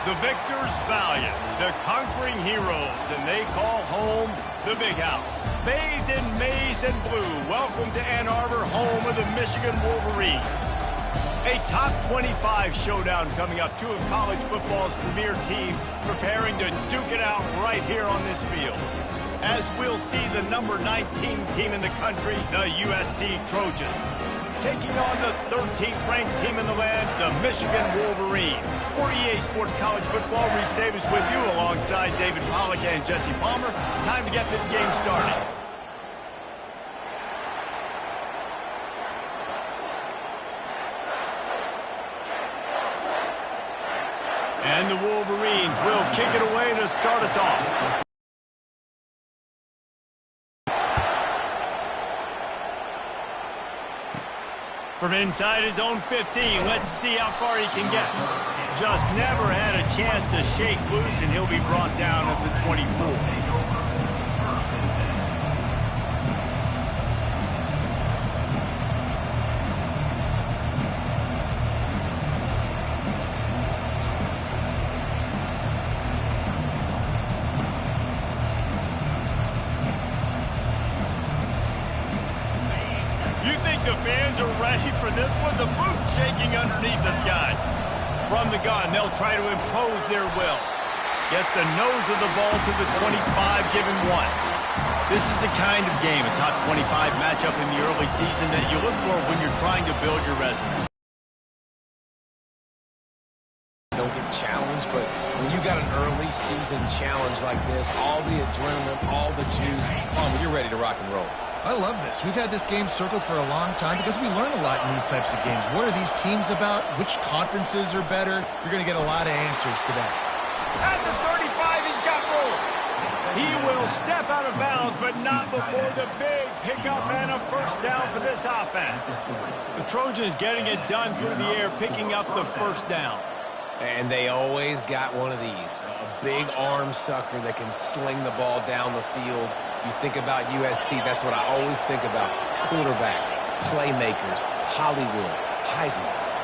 The victors valiant, the conquering heroes, and they call home the Big House. Bathed in maize and blue, welcome to Ann Arbor, home of the Michigan Wolverines. A top 25 showdown coming up. Two of college football's premier teams preparing to duke it out right here on this field. As we'll see the number 19 team in the country, the USC Trojans, taking on the 13th ranked team in the land, the Michigan Wolverines. For EA Sports College Football, Reese Davis with you alongside David Pollack and Jesse Palmer. Time to get this game started. And the Wolverines will kick it away to start us off. From inside his own 15, let's see how far he can get. Just never had a chance to shake loose, and he'll be brought down at the 24. The fans are ready for this one. The booth's shaking underneath us, guys. From the gun, they'll try to impose their will. Gets the nose of the ball to the 25, given one. This is the kind of game, a top 25 matchup in the early season, that you look for when you're trying to build your resume. Don't get challenged, but when you got an early season challenge like this, all the adrenaline, all the juice, you're ready to rock and roll. I love this. We've had this game circled for a long time because we learn a lot in these types of games. What are these teams about? Which conferences are better? You're going to get a lot of answers today. At the 35, he's got room. He will step out of bounds, but not before the big pickup and a first down for this offense. The Trojans getting it done through the air, picking up the first down. And they always got one of these, a big arm sucker that can sling the ball down the field. You think about USC, that's what I always think about. Quarterbacks, playmakers, Hollywood, Heismans.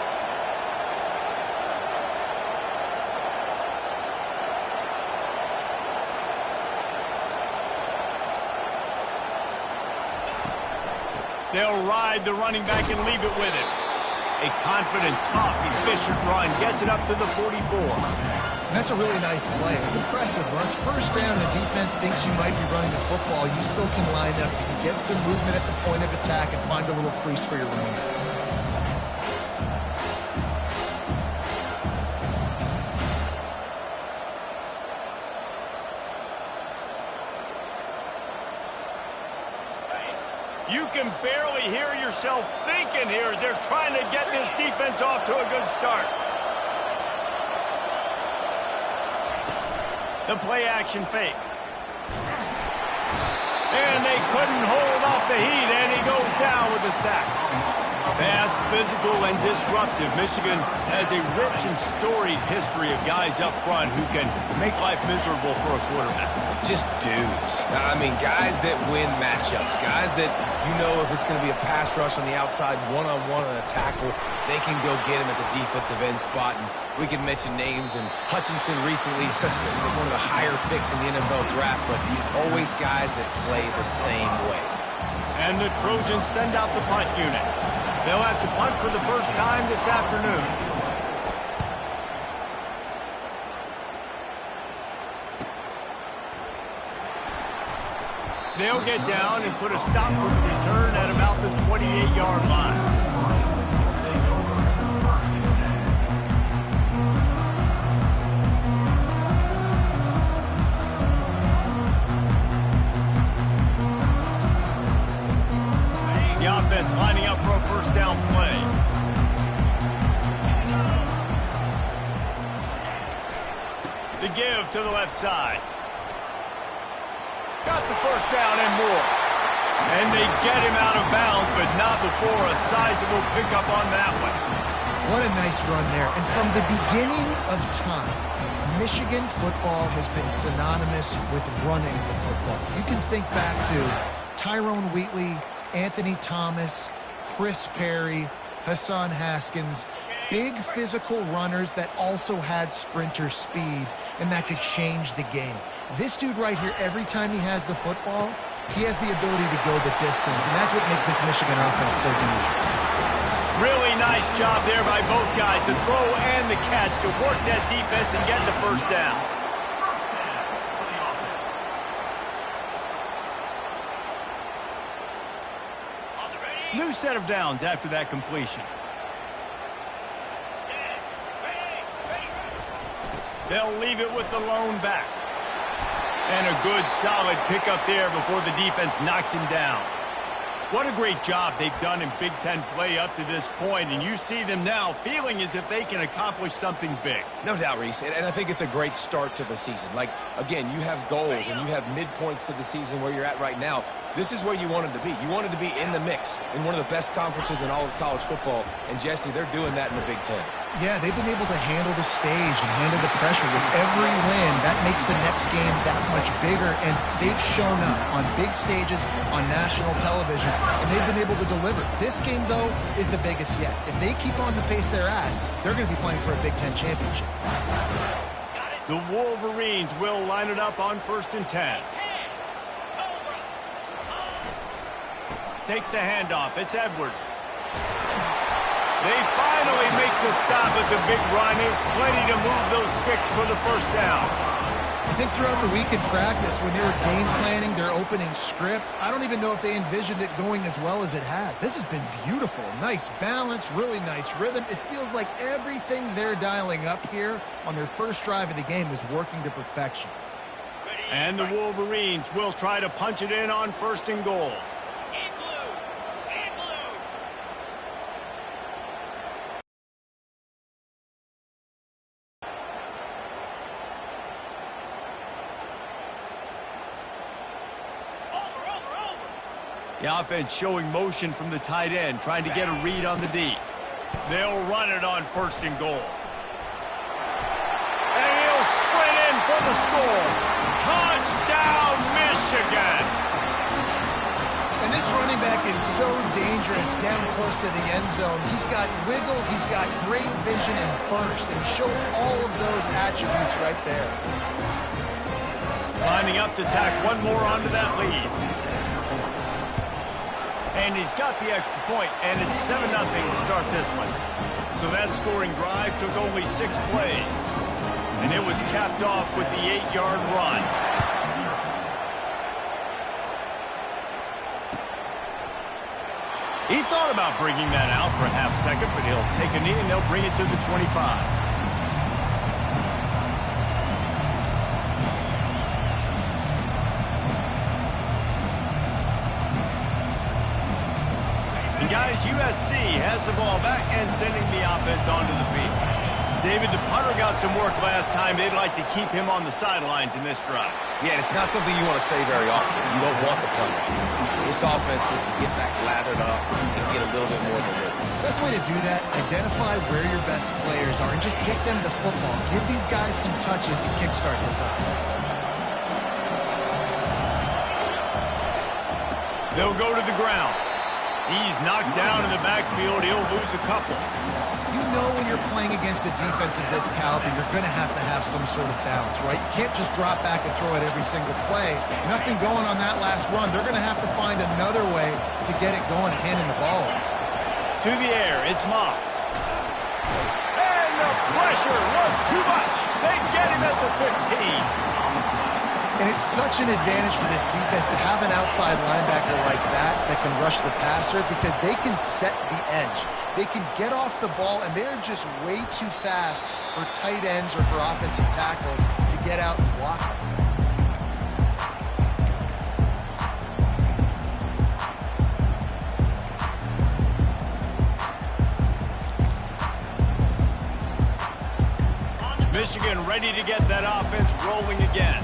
They'll ride the running back and leave it with him. A confident, tough, efficient run gets it up to the 44. That's a really nice play. It's impressive. When it's first down, the defense thinks you might be running the football. You still can line up. You can get some movement at the point of attack and find a little crease for your running back. You can barely hear yourself thinking here as they're trying to get this defense off to a good start. The play-action fake. And they couldn't hold off the heat, and he goes down with a sack. Fast, physical, and disruptive. Michigan has a rich and storied history of guys up front who can make life miserable for a quarterback. Just dudes. I mean, guys that win matchups. Guys that, you know, if it's going to be a pass rush on the outside, one-on-one on a tackle, they can go get him at the defensive end spot. And we can mention names, and Hutchinson recently, one of the higher picks in the NFL draft, but always guys that play the same way. And the Trojans send out the punt unit. They'll have to punt for the first time this afternoon. They'll get down and put a stop for the return at about the 28-yard line. The offense lining up for a first down play. The give to the left side. Got the first down and more. And they get him out of bounds, but not before a sizable pickup on that one. What a nice run there. And from the beginning of time, Michigan football has been synonymous with running the football. You can think back to Tyrone Wheatley, Anthony Thomas, Chris Perry, Hassan Haskins. big physical runners that also had sprinter speed, and that could change the game. This dude right here, every time he has the football, he has the ability to go the distance, and that's what makes this Michigan offense so dangerous. Really nice job there by both guys, to throw and the catch, to work that defense and get the first down. New set of downs after that completion. They'll leave it with the lone back. And a good, solid pickup there before the defense knocks him down. What a great job they've done in Big Ten play up to this point, and you see them now feeling as if they can accomplish something big. No doubt, Reese, and I think it's a great start to the season. Like, again, you have goals and you have midpoints to the season where you're at right now. This is where you wanted to be. You wanted to be in the mix in one of the best conferences in all of college football, and Jesse, they're doing that in the Big Ten. Yeah, they've been able to handle the stage and handle the pressure. With every win, that makes the next game that much bigger, and they've shown up on big stages on national television, and they've been able to deliver. This game, though, is the biggest yet. If they keep on the pace they're at, they're going to be playing for a Big Ten championship. The Wolverines will line it up on 1st and 10. Takes the handoff. It's Edwards. They finally make the stop at the big run. Is plenty to move those sticks for the first down. I think throughout the week in practice, when they were game planning their opening script, I don't even know if they envisioned it going as well as it has. This has been beautiful. Nice balance, really nice rhythm. It feels like everything they're dialing up here on their first drive of the game is working to perfection. And the Wolverines will try to punch it in on 1st and goal. The offense showing motion from the tight end, trying to get a read on the deep. They'll run it on 1st and goal. And he'll sprint in for the score. Touchdown, Michigan! And this running back is so dangerous down close to the end zone. He's got wiggle, he's got great vision and burst, and he showed all of those attributes right there. Lining up to tack one more onto that lead. And he's got the extra point, and it's 7-0 to start this one. So that scoring drive took only 6 plays. And it was capped off with the 8-yard run. He thought about bringing that out for a half second, but he'll take a knee and they'll bring it to the 25. And guys, USC has the ball back and sending the offense onto the field. David, the punter got some work last time. They'd like to keep him on the sidelines in this drive. Yeah, it's not something you want to say very often. You don't want the punter. This offense needs to get back lathered up and get a little bit more of a rhythm. Best way to do that, identify where your best players are and just get them the football. Give these guys some touches to kickstart this offense. They'll go to the ground. He's knocked down in the backfield. He'll lose a couple. You know when you're playing against a defense of this caliber, you're going to have some sort of balance, right? You can't just drop back and throw it every single play. Nothing going on that last run. They're going to have to find another way to get it going, handing the ball. To the air, it's Moss. And the pressure was too much. They get him at the 15. And it's such an advantage for this defense to have an outside linebacker like that can rush the passer, because they can set the edge. They can get off the ball, and they're just way too fast for tight ends or for offensive tackles to get out and block them. Michigan ready to get that offense rolling again.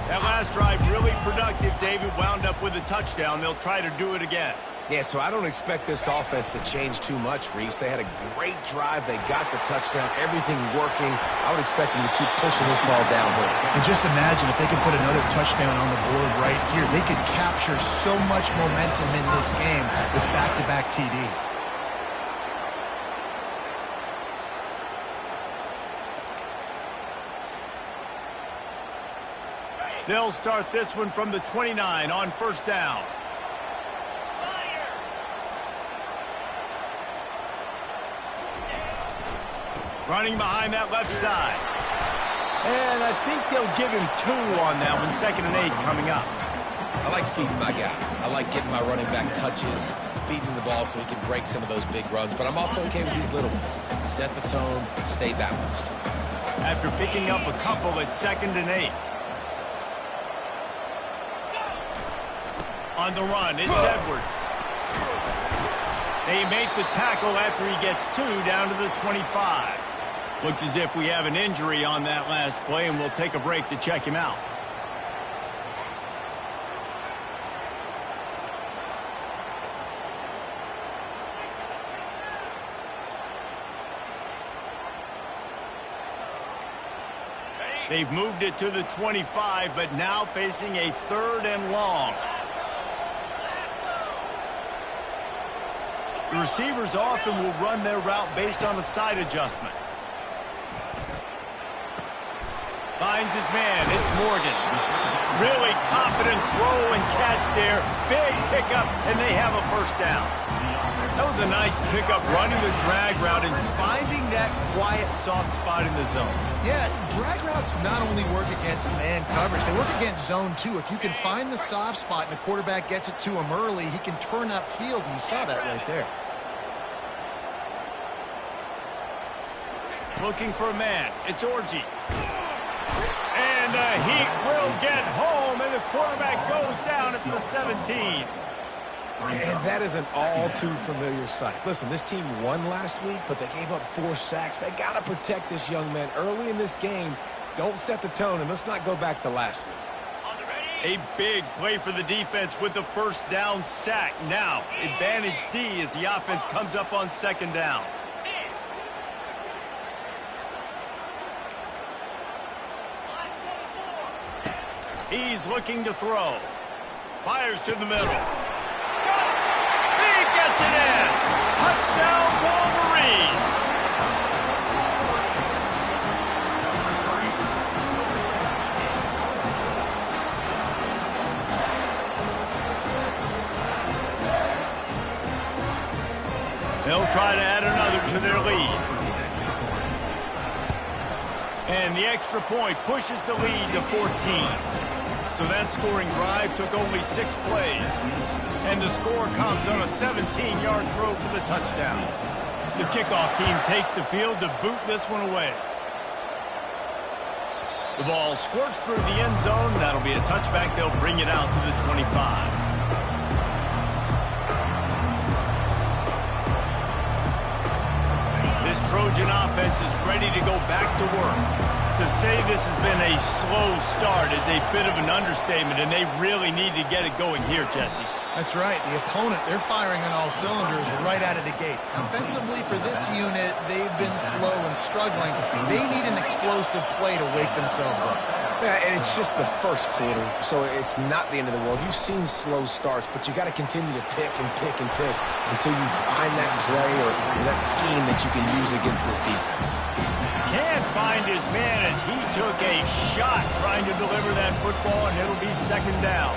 That last drive really productive. David wound up with a touchdown. They'll try to do it again. Yeah, so I don't expect this offense to change too much, Reese. They had a great drive. They got the touchdown. Everything working. I would expect them to keep pushing this ball downhill. And just imagine if they could put another touchdown on the board right here. They could capture so much momentum in this game with back-to-back TDs. They'll start this one from the 29 on first down. Running behind that left side. And I think they'll give him 2 on that one. 2nd and 8 coming up. I like feeding my guy. I like getting my running back touches, feeding the ball so he can break some of those big runs. But I'm also okay with these little ones. Set the tone, stay balanced. After picking up a couple at 2nd and 8. On the run, it's Edwards. They make the tackle after he gets 2 down to the 25. Looks as if we have an injury on that last play, and we'll take a break to check him out. They've moved it to the 25, but now facing a 3rd and long. The receivers often will run their route based on a side adjustment. Finds his man. It's Morgan. Really confident throw and catch there. Big pickup, and they have a first down. That was a nice pickup, running the drag route and finding that quiet, soft spot in the zone. Yeah, drag routes not only work against man coverage, they work against zone too. If you can find the soft spot and the quarterback gets it to him early, he can turn upfield, and you saw that right there. Looking for a man. It's Orji. And the Heat will get home, and the quarterback goes down at the 17. And that is an all-too-familiar sight. Listen, this team won last week, but they gave up 4 sacks. They got to protect this young man early in this game. Don't set the tone, and let's not go back to last week. A big play for the defense with the first down sack. Now, advantage D as the offense comes up on 2nd down. He's looking to throw. Fires to the middle. He gets it in. Touchdown, Wolverines. They'll try to add another to their lead. And the extra point pushes the lead to 14. So that scoring drive took only 6 plays. And the score comes on a 17-yard throw for the touchdown. The kickoff team takes the field to boot this one away. The ball squirts through the end zone. That'll be a touchback. They'll bring it out to the 25. This Trojan offense is ready to go back to work. To say this has been a slow start is a bit of an understatement, and they really need to get it going here, Jesse. That's right. The opponent, they're firing on all cylinders right out of the gate. Offensively, for this unit, they've been slow and struggling. They need an explosive play to wake themselves up. Yeah, and it's just the first quarter, so it's not the end of the world. You've seen slow starts, but you got to continue to pick and pick and pick until you find that play or that scheme that you can use against this defense. Can't find his man as he took a shot trying to deliver that football, and it'll be 2nd down.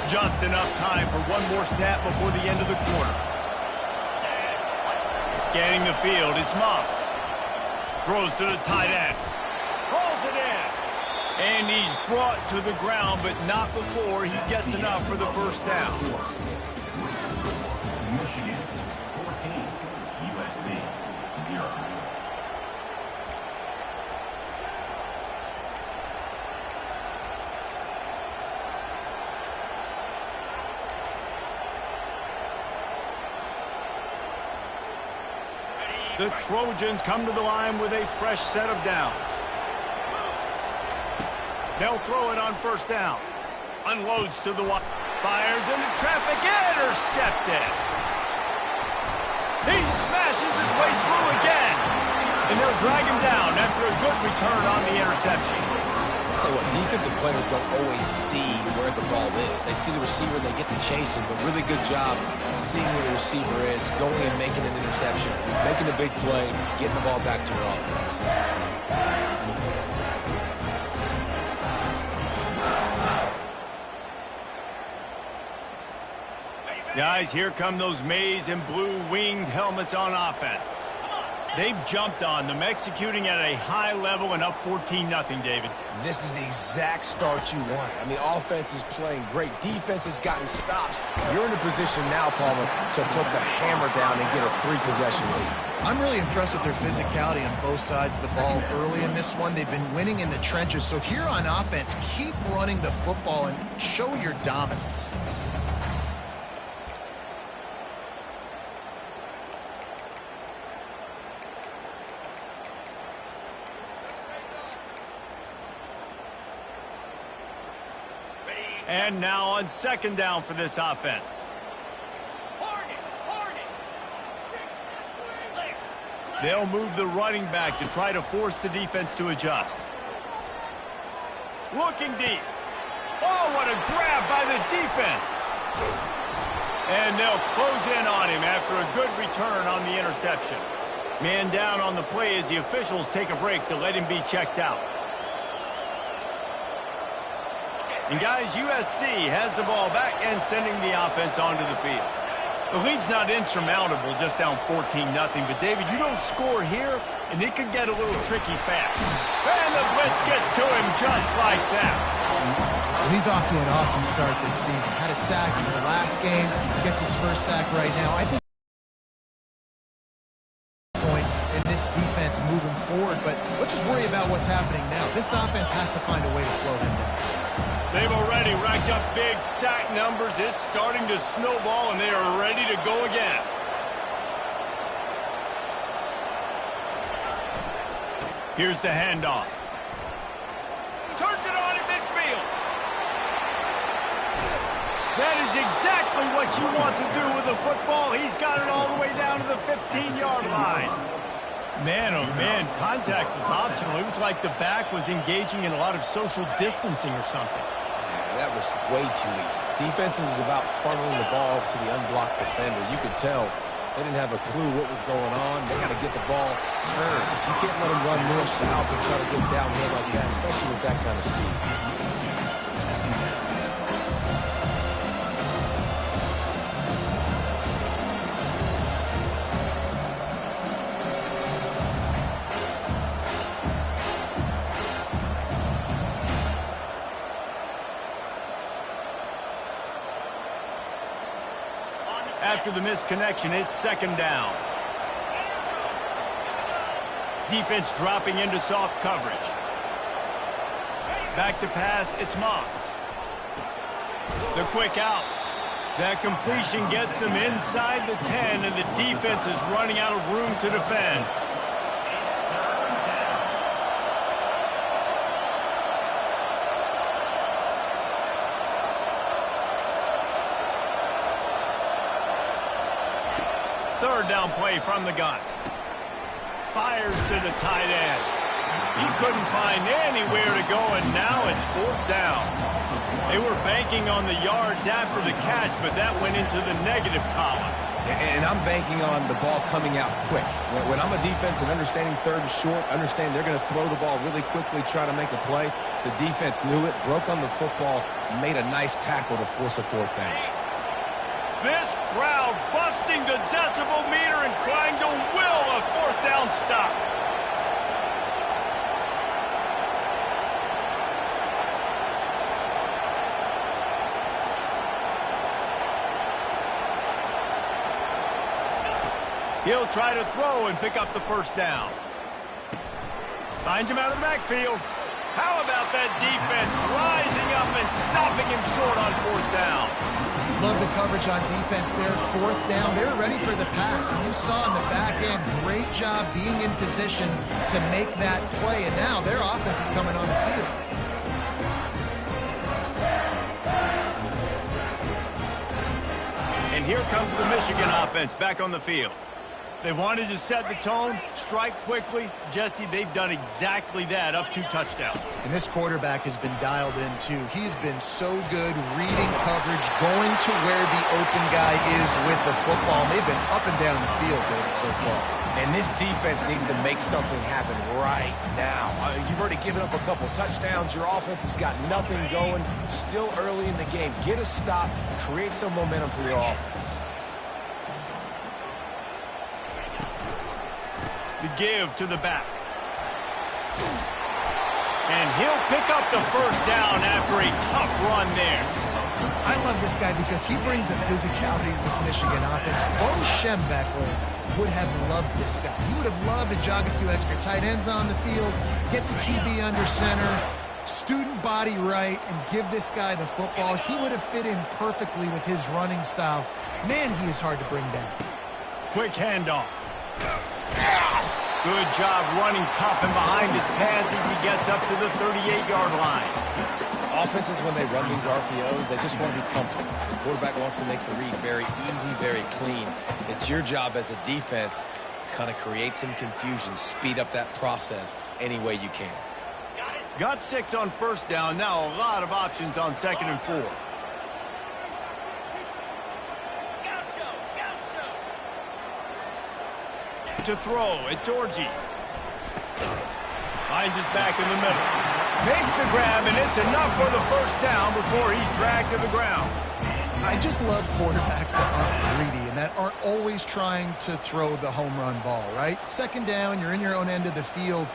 Just enough time for one more snap before the end of the quarter. Scanning the field, it's Moss. Throws to the tight end. Hauls it in. And he's brought to the ground, but not before he gets enough for the first down. Michigan 14, USC 0. The Trojans come to the line with a fresh set of downs. They'll throw it on first down. Unloads to the wide. Fires into traffic. Intercepted. He smashes his way through again. And they'll drag him down after a good return on the interception. Tell you what, defensive players don't always see where the ball is. They see the receiver and they get to chasing, but really good job seeing where the receiver is, going and making an interception, making a big play, getting the ball back to your offense. Guys, here come those maize and blue winged helmets on offense. They've jumped on them, executing at a high level and up 14-0, David. This is the exact start you want. I mean, offense is playing great. Defense has gotten stops. You're in a position now, Palmer, to put the hammer down and get a 3-possession lead. I'm really impressed with their physicality on both sides of the ball early in this one. They've been winning in the trenches. So here on offense, keep running the football and show your dominance. And now on second down for this offense. They'll move the running back to try to force the defense to adjust. Looking deep. Oh, what a grab by the defense. And they'll close in on him after a good return on the interception. Man down on the play as the officials take a break to let him be checked out. And guys, USC has the ball back and sending the offense onto the field. The lead's not insurmountable, just down 14-0. But, David, you don't score here, and it could get a little tricky fast. And the blitz gets to him just like that. Well, he's off to an awesome start this season. Had a sack in the last game. Gets his first sack right now. I think point in this defense moving forward. But let's just worry about what's happening now. This offense has to find a way to slow him down. They've already racked up big sack numbers. It's starting to snowball, and they are ready to go again. Here's the handoff. Turns it on in midfield. That is exactly what you want to do with the football. He's got it all the way down to the 15-yard line. Man, oh man, contact was optional. It was like the back was engaging in a lot of social distancing or something. That was way too easy. Defenses is about funneling the ball to the unblocked defender. You could tell they didn't have a clue what was going on. They got to get the ball turned. You can't let them run north-south and try to get downhill like that, especially with that kind of speed. After the misconnection, it's second down. Defense dropping into soft coverage. Back to pass, it's Moss. The quick out. That completion gets them inside the 10, and the defense is running out of room to defend. Third down play from the gun. Fires to the tight end. He couldn't find anywhere to go, and now it's fourth down. They were banking on the yards after the catch, but that went into the negative column. And I'm banking on the ball coming out quick. When I'm a defense and understanding third and short, understand they're going to throw the ball really quickly, try to make a play. The defense knew it, broke on the football, made a nice tackle to force a fourth down. This crowd busting the decibel meter and trying to will a fourth down stop. He'll try to throw and pick up the first down. Finds him out of the backfield. How about that defense rising up and stopping him short on fourth down? Love the coverage on defense there. Fourth down. They're ready for the pass. And you saw in the back end, great job being in position to make that play. And now their offense is coming on the field. And here comes the Michigan offense back on the field. They wanted to set the tone, strike quickly. Jesse, they've done exactly that, up 2 touchdowns. And this quarterback has been dialed in, too. He's been so good reading coverage, going to where the open guy is with the football. And they've been up and down the field, David, so far. And this defense needs to make something happen right now. You've already given up a couple touchdowns. Your offense has got nothing going. Still early in the game. Get a stop. Create some momentum for your offense. The give to the back. And he'll pick up the first down after a tough run there. I love this guy because he brings a physicality to this Michigan offense. Bo Schembechler would have loved this guy. He would have loved to jog a few extra tight ends on the field, get the QB under center, student body right, and give this guy the football. He would have fit in perfectly with his running style. Man, he is hard to bring down. Quick handoff. Good job running tough and behind his pads as he gets up to the 38-yard line. Offenses, when they run these RPOs, they just want to be comfortable. The quarterback wants to make the read very easy, very clean. It's your job as a defense, kind of create some confusion, speed up that process any way you can. Got 6 on first down. Now a lot of options on 2nd and 4. To throw, it's Orji. Finds his back in the middle. Makes the grab, and it's enough for the first down before he's dragged to the ground. I just love quarterbacks that aren't greedy and that aren't always trying to throw the home run ball, right? 2nd down, you're in your own end of the field.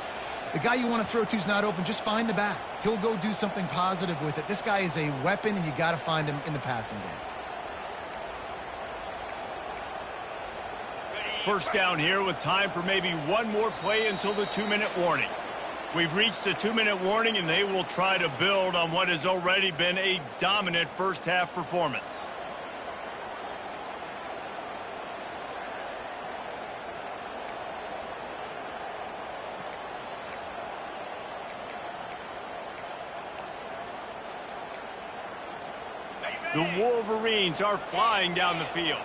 The guy you want to throw to is not open. Just find the back. He'll go do something positive with it. This guy is a weapon, and you got to find him in the passing game. First down here with time for maybe one more play until the 2-minute warning. We've reached the 2-minute warning, and they will try to build on what has already been a dominant first-half performance. The Wolverines are flying down the field.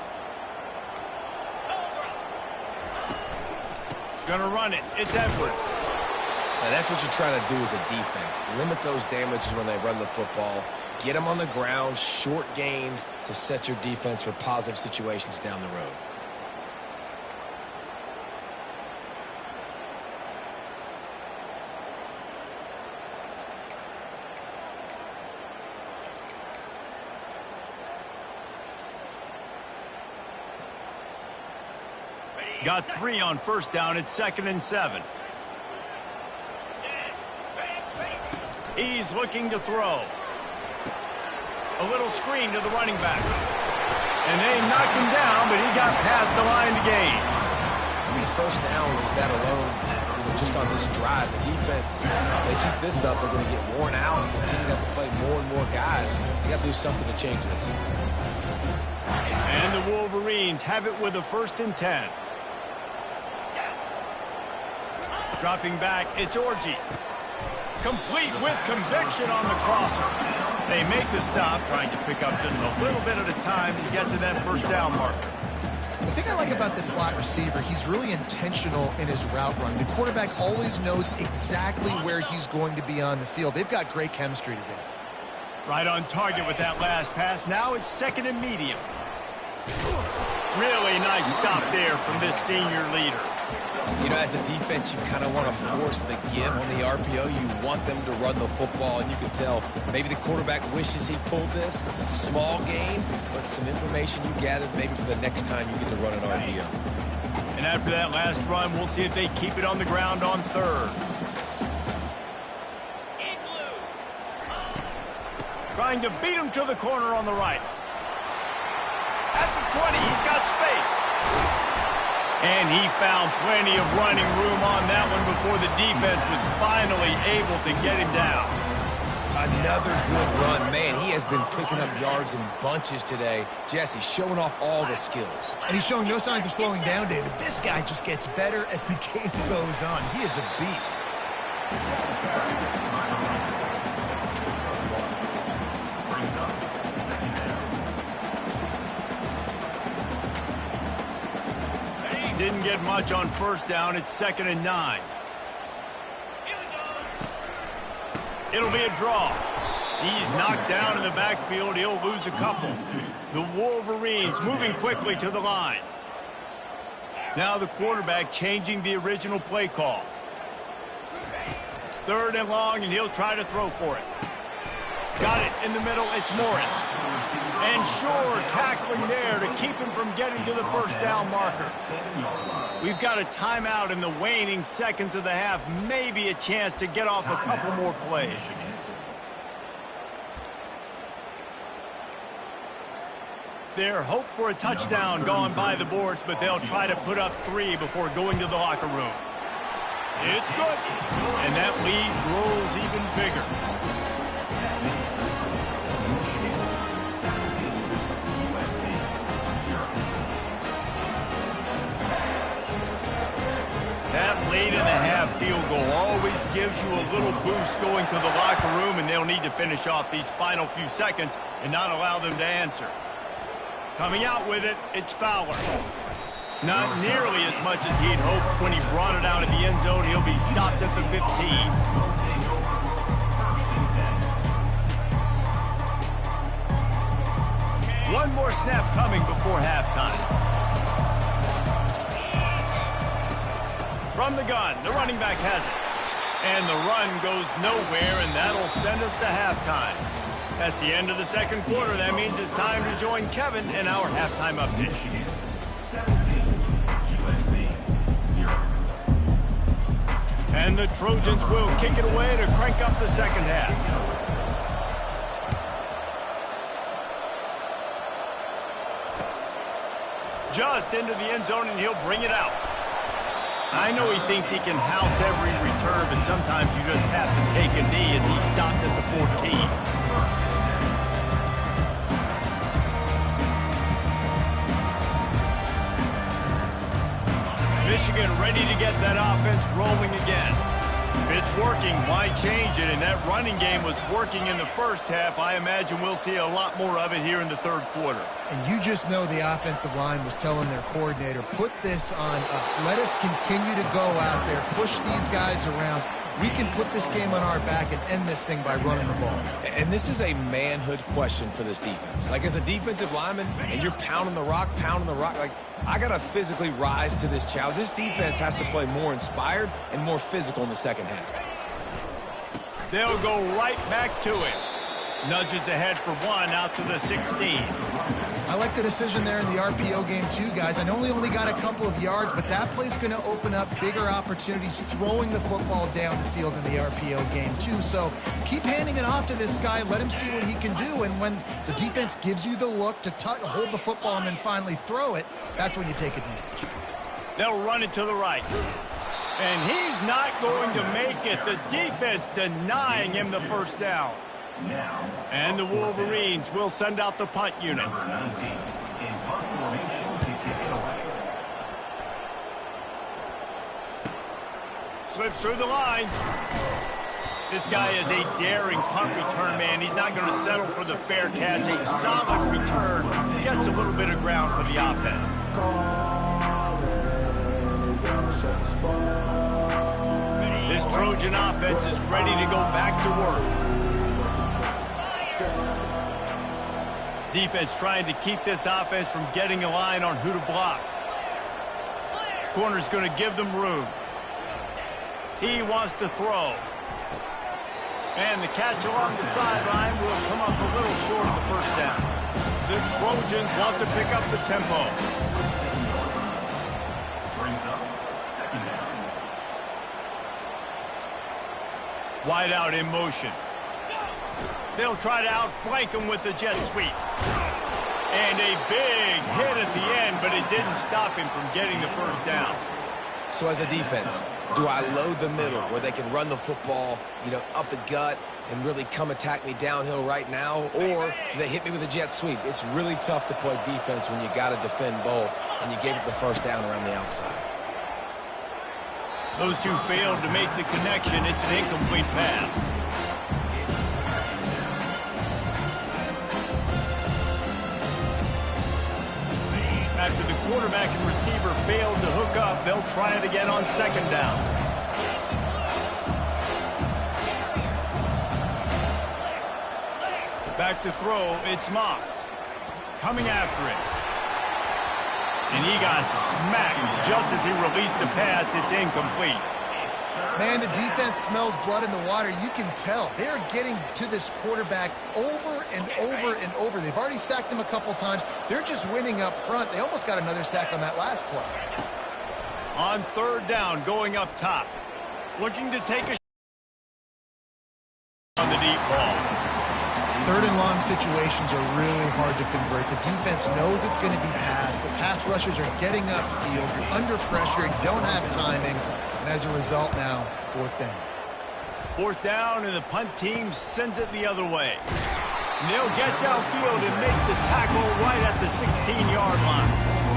Gonna run it. It's Edwards. Now that's what you're trying to do as a defense. Limit those damages when they run the football. Get them on the ground, short gains to set your defense for positive situations down the road. Got 3 on first down. It's 2nd and 7. He's looking to throw. A little screen to the running back. And they knocked him down, but he got past the line to gain. I mean, first downs is that alone, just on this drive. The defense, if they keep this up, they're going to get worn out and continue to have to play more and more guys. You got to do something to change this. And the Wolverines have it with a 1st and 10. Dropping back, it's Orji. Complete with conviction on the crosser. They make the stop, trying to pick up just a little bit at a time to get to that first down marker. The thing I like about this slot receiver, he's really intentional in his route run. The quarterback always knows exactly where he's going to be on the field. They've got great chemistry together. Right on target with that last pass. Now it's 2nd and medium. Really nice stop there from this senior leader. You know, as a defense, you kind of want to force the give on the RPO. You want them to run the football, and you can tell maybe the quarterback wishes he pulled this. Small gain, but some information you gathered maybe for the next time you get to run an RPO. And after that last run, we'll see if they keep it on the ground on 3rd. Trying to beat him to the corner on the right. At the 20, he's got space. And he found plenty of running room on that one before the defense was finally able to get him down. Another good run. Man, he has been picking up yards in bunches today. Jesse showing off all the skills. And he's showing no signs of slowing down, David. This guy just gets better as the game goes on. He is a beast. didn't get much on first down. It's 2nd and 9. It'll be a draw. He's knocked down in the backfield. He'll lose a couple. The Wolverines moving quickly to the line. Now the quarterback changing the original play call. 3rd and long, and he'll try to throw for it. Got it in the middle. It's Morris. And Shore tackling there to keep him from getting to the first down marker. We've got a timeout in the waning seconds of the half. Maybe a chance to get off a couple more plays. Their hope for a touchdown gone by the boards, but they'll try to put up 3 before going to the locker room. It's good. And that lead grows even bigger. That late in the half field goal always gives you a little boost going to the locker room, and they'll need to finish off these final few seconds and not allow them to answer. Coming out with it, it's Fowler. Not nearly as much as he'd hoped when he brought it out of the end zone. He'll be stopped at the 15. One more snap coming before halftime. From the gun, the running back has it. And the run goes nowhere, and that'll send us to halftime. That's the end of the second quarter. That means it's time to join Kevin in our halftime update. And the Trojans will kick it away to crank up the second half. Just into the end zone, and he'll bring it out. I know he thinks he can house every return, but sometimes you just have to take a knee as he stopped at the 14. Michigan ready to get that offense rolling again. If it's working, why change it? And that running game was working in the first half. I imagine we'll see a lot more of it here in the third quarter. And you just know the offensive line was telling their coordinator, put this on us. Let us continue to go out there, push these guys around. We can put this game on our back and end this thing by running the ball. And this is a manhood question for this defense. Like, as a defensive lineman, and you're pounding the rock, like, I got to physically rise to this challenge. This defense has to play more inspired and more physical in the second half. They'll go right back to it. Nudges ahead for one out to the 16. I like the decision there in the RPO game too, guys. I know he only got a couple of yards, but that play's going to open up bigger opportunities throwing the football down the field in the RPO game too. So keep handing it off to this guy. Let him see what he can do. And when the defense gives you the look to hold the football and then finally throw it, that's when you take advantage. They'll run it to the right. And he's not going to make it. The defense denying him the first down. And the Wolverines will send out the punt unit. Slips through the line. This guy is a daring punt return man. He's not going to settle for the fair catch. A solid return. Gets a little bit of ground for the offense. This Trojan offense is ready to go back to work. Defense trying to keep this offense from getting a line on who to block. Corner's going to give them room. He wants to throw. And the catch along the sideline will come up a little short of the first down. The Trojans want to pick up the tempo. Brings up second down. Wide out in motion. They'll try to outflank him with the jet sweep. And a big hit at the end, but it didn't stop him from getting the first down. So as a defense, do I load the middle where they can run the football, up the gut and really come attack me downhill right now? Or do they hit me with a jet sweep? It's really tough to play defense when you got to defend both, and you gave it the first down around the outside. Those two failed to make the connection. It's an incomplete pass. At After the quarterback and receiver failed to hook up, they'll try it again on second down. Back to throw, it's Moss. Coming after it. And he got smacked just as he released the pass. It's incomplete. Man, the defense smells blood in the water. You can tell. They're getting to this quarterback over and over and over. They've already sacked him a couple times. They're just winning up front. They almost got another sack on that last play. On third down, going up top. Looking to take a on the deep ball. Third and long situations are really hard to convert. The defense knows it's going to be passed. The pass rushers are getting upfield. You're under pressure. You don't have timing. And as a result now, fourth down. Fourth down, and the punt team sends it the other way. And they'll get downfield and make the tackle right at the 16-yard line.